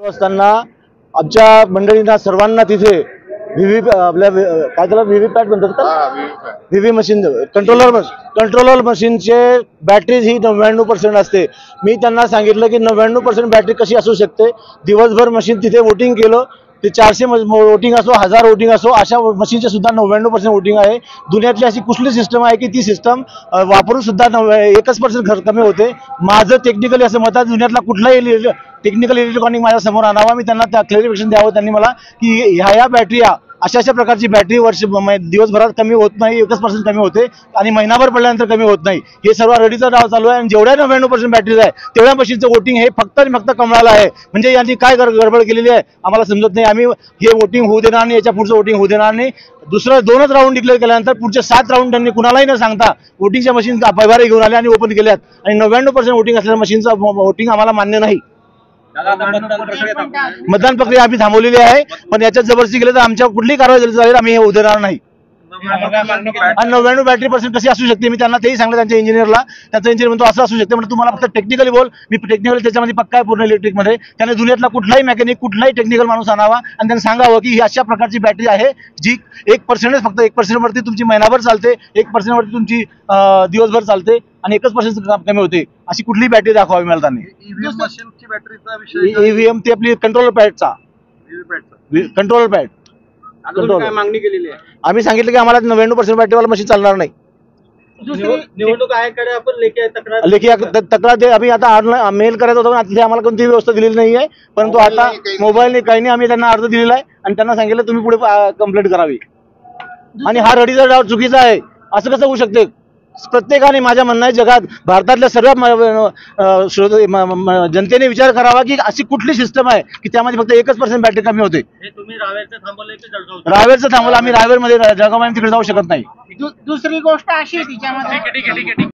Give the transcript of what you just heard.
असताना आमच्या मंडळींना सर्वांना तिथे आपल्या काय त्याला व्हीव्हीपॅट म्हणतात का, व्हीव्ही मशीन, कंट्रोलर मशीनचे बॅटरीज ही 99% असते. मी त्यांना सांगितलं की 99% बॅटरी कशी असू शकते. दिवसभर मशीन तिथे वोटिंग केलं, ते 400 वोटिंग असो, 1000 वोटिंग असो, अशा मशीनचे सुद्धा 99% वोटिंग आहे. दुनियातली अशी कुठली सिस्टम आहे की ती सिस्टम वापरून सुद्धा 1% कमी होते. माझं टेक्निकली असं मत आहे, दुनियातला कुठलाही टेक्निकल इलेक्ट्रॉनिक माझ्या समोर आणावा, मी त्यांना त्या क्लॅरिफिकेशन द्यावं त्यांनी मला की ह्या बॅटरीया अशा प्रकारची बॅटरी दिवसभरात कमी होत नाही, 1% कमी होते आणि महिनाभर पडल्यानंतर कमी होत नाही. हे सर्व रेडीचा डाव चालू आहे आणि जेवढ्या 99% बॅटरीज आहे तेवढ्या मशीनचं वोटिंग हे फक्त आणि फक्त कमळाला आहे. म्हणजे यांनी काय गडबड केलेली आहे आम्हाला समजत नाही. आम्ही हे वोटिंग होऊ देणार नाही, याच्या पुढचं वोटिंग होऊ देणार नाही. दुसरं 2च राऊंड डिक्लेअर केल्यानंतर पुढचे 7 राऊंड त्यांनी कुणालाही न सांगता वोटिंगच्या मशीन पैभारे घेऊन आले आणि ओपन केल्यात आणि 99% वोटिंग असलेल्या मशीनचं वोटिंग आम्हाला मान्य नाही. मतदान प्रक्रिया आम्ही थांबवलेली आहे, पण याच्यात जबरदस्ती केली तर आमच्यावर कुठलीही कारवाई झाली तर आम्ही हे उधळणार नाही. आणि 99% कशी असू शकते मी त्यांना तेही सांगलं त्यांच्या इंजिनियरला. त्यांचा इंजिनियर म्हणतो असं असू शकते, म्हणजे तुम्हाला फक्त टेक्निकली बोल. मी टेक्निकली त्याच्यामध्ये पक्का आहे पूर्ण इलेक्ट्रिकमध्ये. त्याने दुनियातला कुठलाही मेकॅनिक, कुठलाही टेक्निकल माणूस आणावा आणि त्यांना सांगावं की ही अशा प्रकारची बॅटरी आहे जी 1% फक्त 1% वरती तुमची महिनाभर चालते, 1% वरती तुमची दिवसभर चालते आणि 1% कमी होते. अशी कुठलीही बॅटरी दाखवावी मला त्यांनी. ईव्हीएम ते आपली कंट्रोलर पॅडचा कंट्रोलर पॅड काय मागणी केलेली आहे? आम्ही सांगितलं की आम्हाला 99% बॅटरीवाला मशीन चालणार नाही. निवडणूक आयोगाकडे आपण लेखी तक्रार दे. आम्ही आता मेल करायचा होता, पण आम्हाला कोणतीही व्यवस्था दिलेली नाही आहे. परंतु आता मोबाईलने काही नाही, आम्ही त्यांना अर्ज दिलेला आहे आणि त्यांना सांगितलं तुम्ही पुढे कंप्लेंट करावी. आणि हा रडीचा डाव चुकीचा आहे. असं कसं होऊ शकते? प्रत्येकाने, माझ्या म्हणणं आहे, जगात भारतातल्या सर्व जनतेने विचार करावा की अशी कुठली सिस्टम आहे की त्यामध्ये फक्त 1% बॅटरी कमी होते. तुम्ही रावेरचं थांबवलंय की जळगाव? रावेरचं थांबवलं आम्ही. रावेरमध्ये जळगाव तिकडे जाऊ शकत नाही. दुसरी गोष्ट अशी आहे तिच्यामध्ये